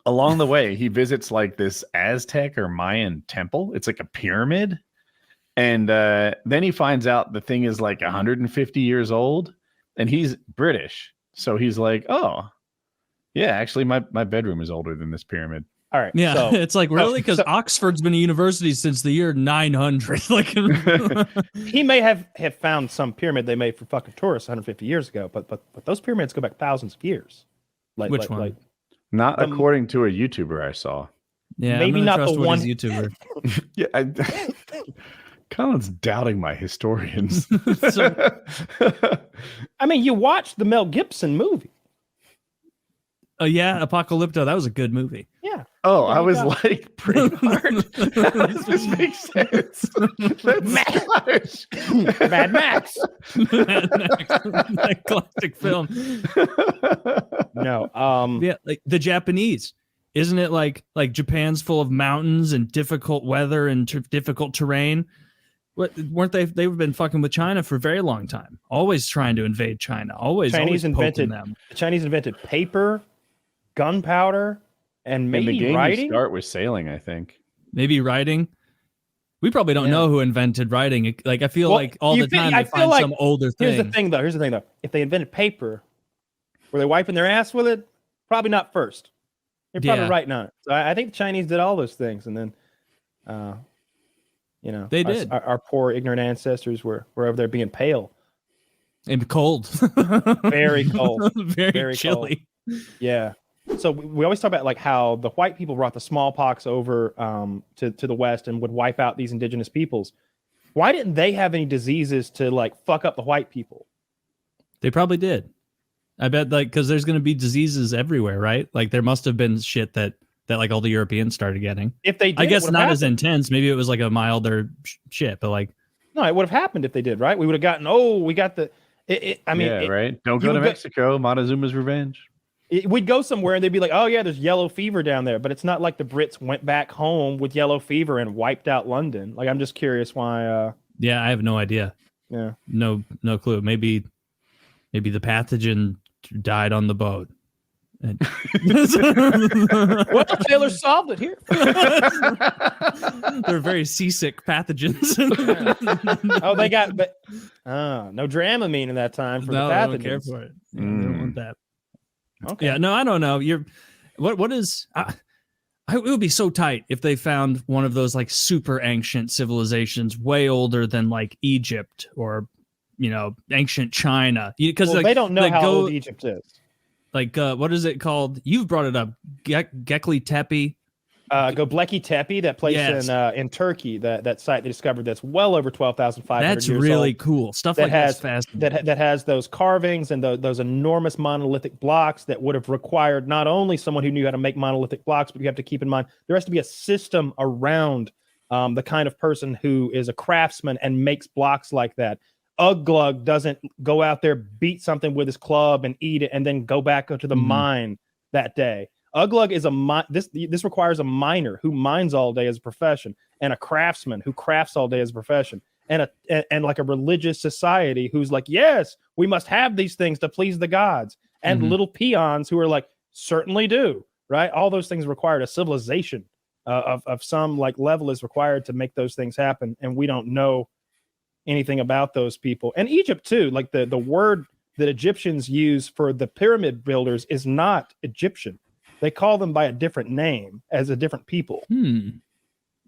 along the way, he visits like this Aztec or Mayan temple. It's like a pyramid. And then he finds out the thing is like 150 years old and he's British. So he's like, oh, yeah, actually, my bedroom is older than this pyramid. All right. Yeah, So, it's like really because Oxford's been a university since the year 900. Like he may have found some pyramid they made for fucking tourists 150 years ago, but those pyramids go back thousands of years. Which one? Not according to a YouTuber I saw. Yeah, maybe not the one YouTuber. Yeah, Colin's doubting my historians. I mean, you watched the Mel Gibson movie. Oh yeah, Apocalypto. That was a good movie. Yeah. Oh, I was like, pretty hard. This makes sense. Mad Max. That classic film. No. Yeah, like the Japanese. Isn't it like Japan's full of mountains and difficult weather and difficult terrain? What weren't they? They've been fucking with China for a very long time. Always trying to invade China. Always invented them. The Chinese invented paper, gunpowder, and maybe in the game writing. You start with sailing, I think. Maybe writing. We probably don't know who invented writing. Like I feel like all the time they find some older thing. Here's the thing, though. If they invented paper, were they wiping their ass with it? Probably not first. You're probably writing on it. So I think the Chinese did all those things, and then, they did. Our poor ignorant ancestors were over there being pale and cold, very cold, very chilly. Cold. Yeah. So we always talk about like how the white people brought the smallpox over to the West and would wipe out these indigenous peoples. Why didn't they have any diseases to like fuck up the white people? They probably did. I bet because there's going to be diseases everywhere, right? Like there must have been shit that like all the Europeans started getting. If they did, I guess not as intense. Maybe it was like a milder shit, but like. No, it would have happened if they did, right? We would have gotten, we got the, right? Don't go to Mexico, Montezuma's revenge. We'd go somewhere and they'd be like, oh yeah, there's yellow fever down there. But it's not like the Brits went back home with yellow fever and wiped out London. Like, I'm just curious why. Yeah, I have no idea. Yeah. No clue. Maybe the pathogen died on the boat. Well, Taylor solved it here. They're very seasick pathogens. They got, no Dramamine in that time for the pathogens. I don't care for it. Yeah, they don't want that. Okay. Yeah, no, I don't know. What is? It would be so tight if they found one of those like super ancient civilizations, way older than like Egypt or ancient China. Because they don't know how old Egypt is. Like, what is it called? You've brought it up. Gekli Tepe. Göbekli Tepe, that place in Turkey, that site they discovered that's well over 12,500 years old. That's really cool. Stuff like that's fascinating. That has those carvings and those enormous monolithic blocks that would have required not only someone who knew how to make monolithic blocks, but you have to keep in mind there has to be a system around the kind of person who is a craftsman and makes blocks like that. Uglug doesn't go out there, beat something with his club and eat it, and then go back to the mine that day. Uglug is this requires a miner who mines all day as a profession, and a craftsman who crafts all day as a profession, and like a religious society who's like, yes, we must have these things to please the gods, and little peons who are like, certainly do, right? All those things required a civilization of some like level is required to make those things happen, and we don't know anything about those people. And Egypt too, like the word that Egyptians use for the pyramid builders is not Egyptian. They call them by a different name as a different people.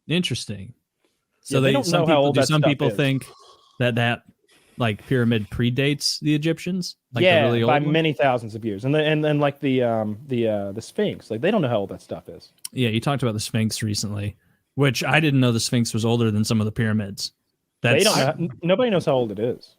Interesting. So they don't know how old that some stuff people is. think that like pyramid predates the Egyptians? Like yeah, the really old by one? many thousands of years. And like the Sphinx, like they don't know how old that stuff is. Yeah, you talked about the Sphinx recently, which I didn't know the Sphinx was older than some of the pyramids. Nobody knows how old it is.